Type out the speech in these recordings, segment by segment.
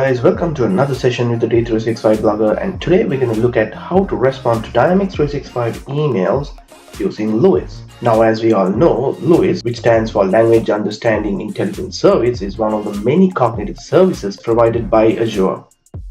guys, welcome to another session with the D365 blogger, and today we're going to look at how to respond to Dynamics 365 emails using LUIS. Now, as we all know, LUIS, which stands for Language Understanding Intelligence Service, is one of the many cognitive services provided by Azure.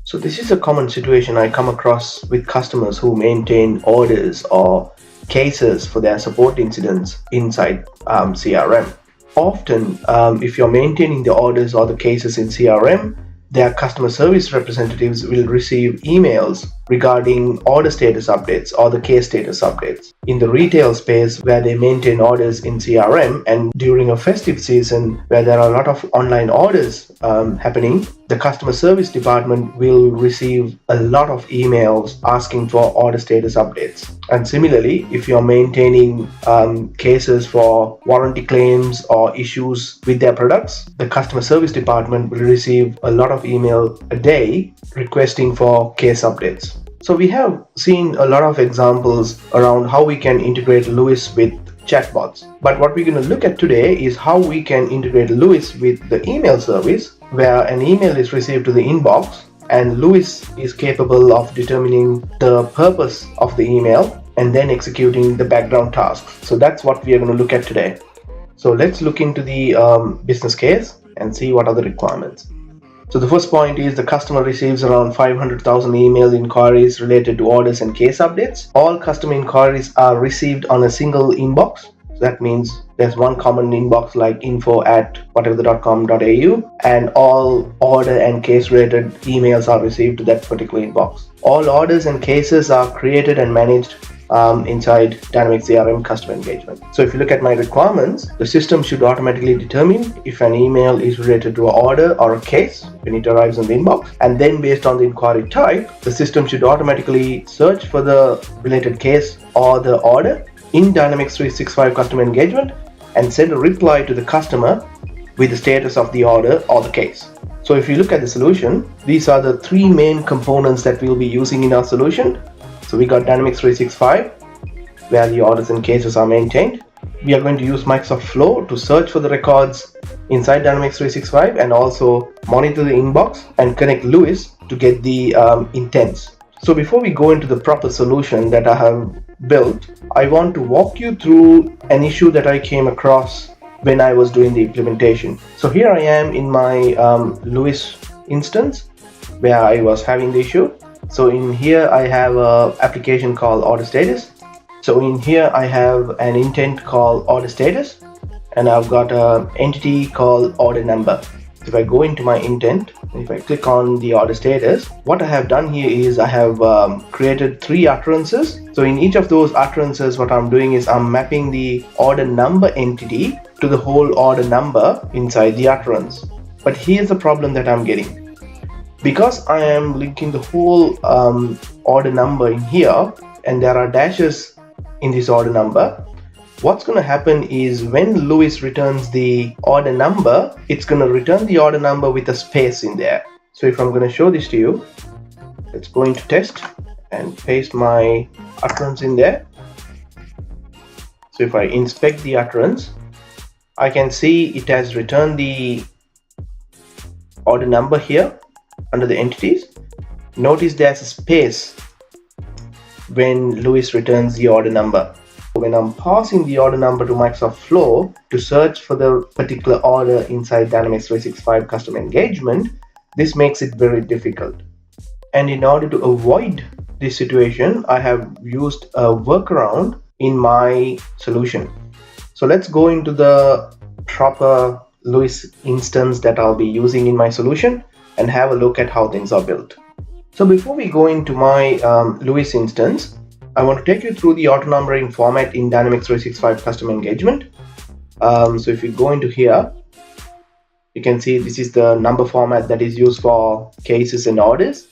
So this is a common situation I come across with customers who maintain orders or cases for their support incidents inside CRM. Often, if you're maintaining the orders or the cases in CRM, their customer service representatives will receive emails regarding order status updates or the case status updates. In the retail space where they maintain orders in CRM, and during a festive season where there are a lot of online orders happening, the customer service department will receive a lot of emails asking for order status updates. And similarly, if you're maintaining cases for warranty claims or issues with their products, the customer service department will receive a lot of email a day requesting for case updates. So we have seen a lot of examples around how we can integrate LUIS with chatbots. But what we're going to look at today is how we can integrate LUIS with the email service, where an email is received to the inbox and LUIS is capable of determining the purpose of the email and then executing the background tasks. So that's what we are going to look at today. So let's look into the business case and see what are the requirements. So the first point is the customer receives around 500,000 email inquiries related to orders and case updates. All customer inquiries are received on a single inbox. So that means there's one common inbox like info@whatever.com.au, and all order and case related emails are received to that particular inbox. All orders and cases are created and managed inside Dynamics CRM customer engagement. So if you look at my requirements, the system should automatically determine if an email is related to an order or a case when it arrives in the inbox, and then based on the inquiry type, the system should automatically search for the related case or the order in Dynamics 365 customer engagement and send a reply to the customer with the status of the order or the case. So if you look at the solution, these are the three main components that we'll be using in our solution. So we got Dynamics 365, where the orders and cases are maintained. We are going to use Microsoft Flow to search for the records inside Dynamics 365 and also monitor the inbox and connect LUIS to get the intents. So before we go into the proper solution that I have built, I want to walk you through an issue that I came across when I was doing the implementation. So here I am in my LUIS instance where I was having the issue. So in here I have an application called order status. So in here I have an intent called order status, and I've got an entity called order number. If I go into my intent, if I click on the order status, what I have done here is I have created three utterances. So in each of those utterances, what I'm doing is I'm mapping the order number entity to the whole order number inside the utterance. But here's the problem that I'm getting. Because I am linking the whole order number in here, and there are dashes in this order number, what's going to happen is when LUIS returns the order number, it's going to return the order number with a space in there. So if I'm going to show this to you, let's go into test and paste my utterance in there. So if I inspect the utterance, I can see it has returned the order number here under the entities. Notice there's a space when LUIS returns the order number. When I'm passing the order number to Microsoft Flow to search for the particular order inside Dynamics 365 customer engagement, this makes it very difficult. And in order to avoid this situation, I have used a workaround in my solution. So let's go into the proper LUIS instance that I'll be using in my solution and have a look at how things are built. So before we go into my LUIS instance, I want to take you through the auto numbering format in Dynamics 365 customer engagement. So if you go into here, you can see this is the number format that is used for cases and orders.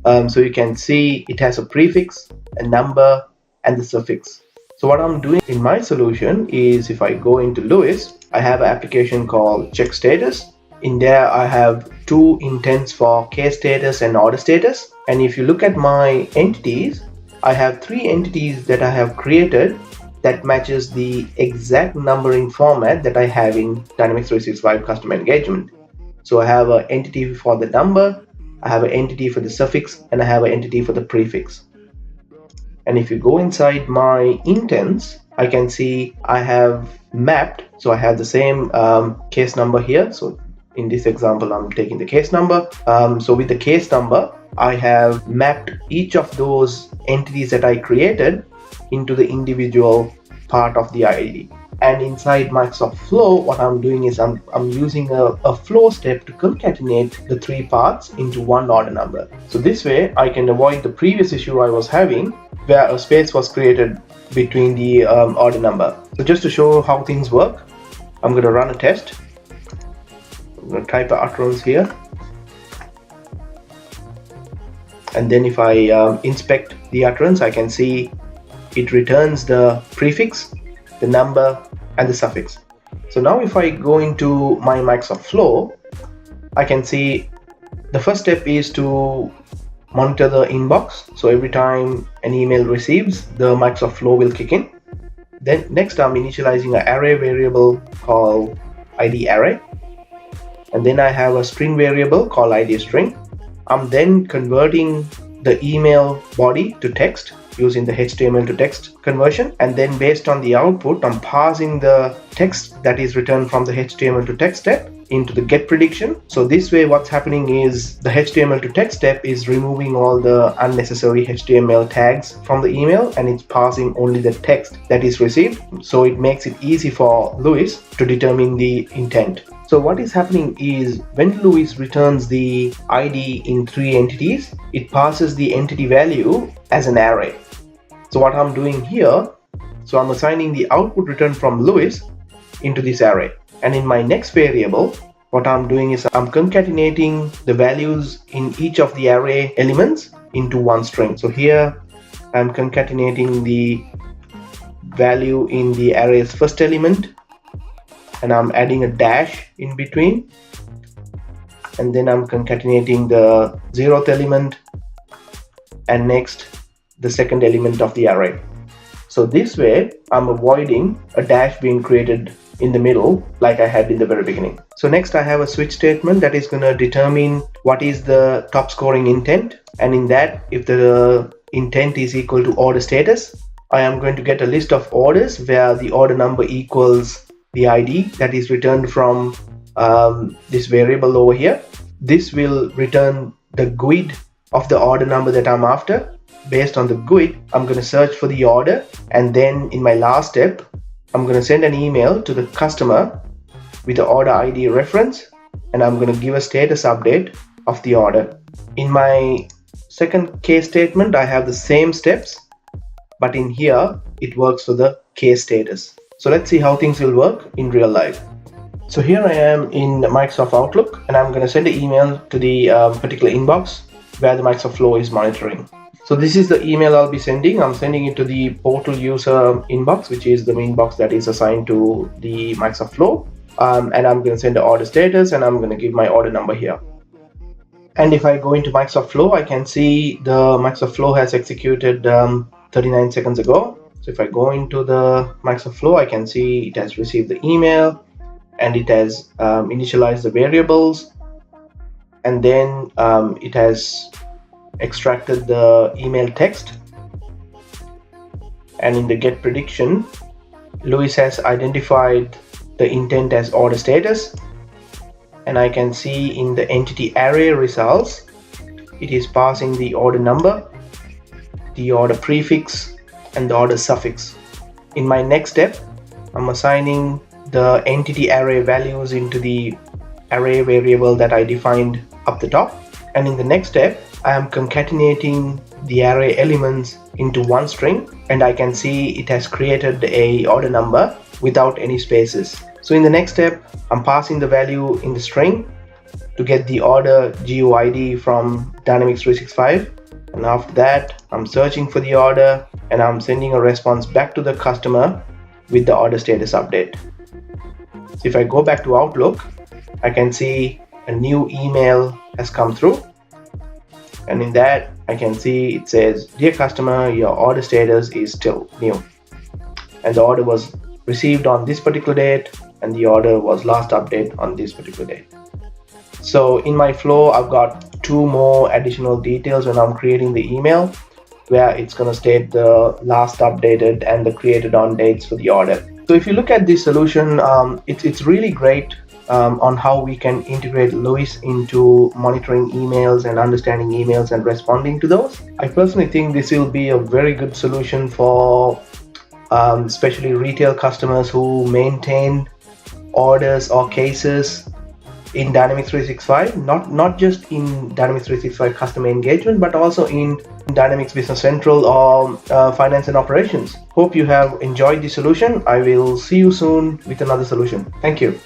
So you can see it has a prefix, a number, and the suffix. So what I'm doing in my solution is if I go into LUIS, I have an application called check status. In there I have two intents for case status and order status. And if you look at my entities, I have three entities that I have created that matches the exact numbering format that I have in Dynamics 365 customer engagement. So I have an entity for the number, I have an entity for the suffix, and I have an entity for the prefix. And if you go inside my intents, I can see I have mapped. So I have the same case number here. So in this example, I'm taking the case number. So with the case number, I have mapped each of those entities that I created into the individual part of the ID. And inside Microsoft Flow, what I'm doing is I'm using a flow step to concatenate the three parts into one order number. So this way I can avoid the previous issue I was having where a space was created between the order number. So just to show how things work, I'm going to run a test. I'm going to type an utterance here. And then if I inspect the utterance, I can see it returns the prefix, the number, and the suffix. So now if I go into my Microsoft Flow, I can see the first step is to monitor the inbox. So every time an email receives, the Microsoft Flow will kick in. Then next I'm initializing an array variable called ID array. And then I have a string variable called ID string. I'm then converting the email body to text using the HTML to text conversion, and then based on the output I'm passing the text that is returned from the HTML to text step into the get prediction. So this way what's happening is the HTML to text step is removing all the unnecessary HTML tags from the email, and it's passing only the text that is received. So it makes it easy for Luis to determine the intent. So what is happening is when Luis returns the ID in three entities, it passes the entity value as an array. So what I'm doing here, so I'm assigning the output return from Luis into this array. And in my next variable, what I'm doing is I'm concatenating the values in each of the array elements into one string. So here I'm concatenating the value in the array's first element, and I'm adding a dash in between, and then I'm concatenating the 0th element, and next the second element of the array. So this way I'm avoiding a dash being created in the middle like I had in the very beginning. So next I have a switch statement that is going to determine what is the top scoring intent, and in that, if the intent is equal to order status, I am going to get a list of orders where the order number equals the ID that is returned from this variable over here. This will return the GUID of the order number that I'm after. Based on the GUID, I'm going to search for the order, and then in my last step I'm going to send an email to the customer with the order ID reference, and I'm going to give a status update of the order. In my second case statement I have the same steps, but in here it works for the case status. So let's see how things will work in real life. So here I am in Microsoft Outlook, and I'm going to send an email to the particular inbox where the Microsoft Flow is monitoring. So this is the email I'll be sending. I'm sending it to the portal user inbox, which is the inbox that is assigned to the Microsoft Flow. And I'm going to send the order status, and I'm going to give my order number here. And if I go into Microsoft Flow, I can see the Microsoft Flow has executed 39 seconds ago. So if I go into the Microsoft Flow, I can see it has received the email, and it has initialized the variables, and then it has extracted the email text, and in the get prediction, Luis has identified the intent as order status, and I can see in the entity array results it is passing the order number, the order prefix, and the order suffix. In my next step, I'm assigning the entity array values into the array variable that I defined up the top, and in the next step I am concatenating the array elements into one string, and I can see it has created a order number without any spaces. So in the next step, I'm passing the value in the string to get the order GUID from Dynamics 365, and after that I'm searching for the order, and I'm sending a response back to the customer with the order status update. So if I go back to Outlook, I can see a new email has come through, and in that I can see it says, "Dear customer, your order status is still new," and the order was received on this particular date, and the order was last updated on this particular date. So in my flow I've got two more additional details when I'm creating the email, where it's going to state the last updated and the created on dates for the order. So if you look at this solution, it's really great on how we can integrate Lewis into monitoring emails and understanding emails and responding to those. I personally think this will be a very good solution for especially retail customers who maintain orders or cases in Dynamics 365, not just in Dynamics 365 customer engagement, but also in Dynamics Business Central or finance and operations. Hope you have enjoyed the solution. I will see you soon with another solution. Thank you.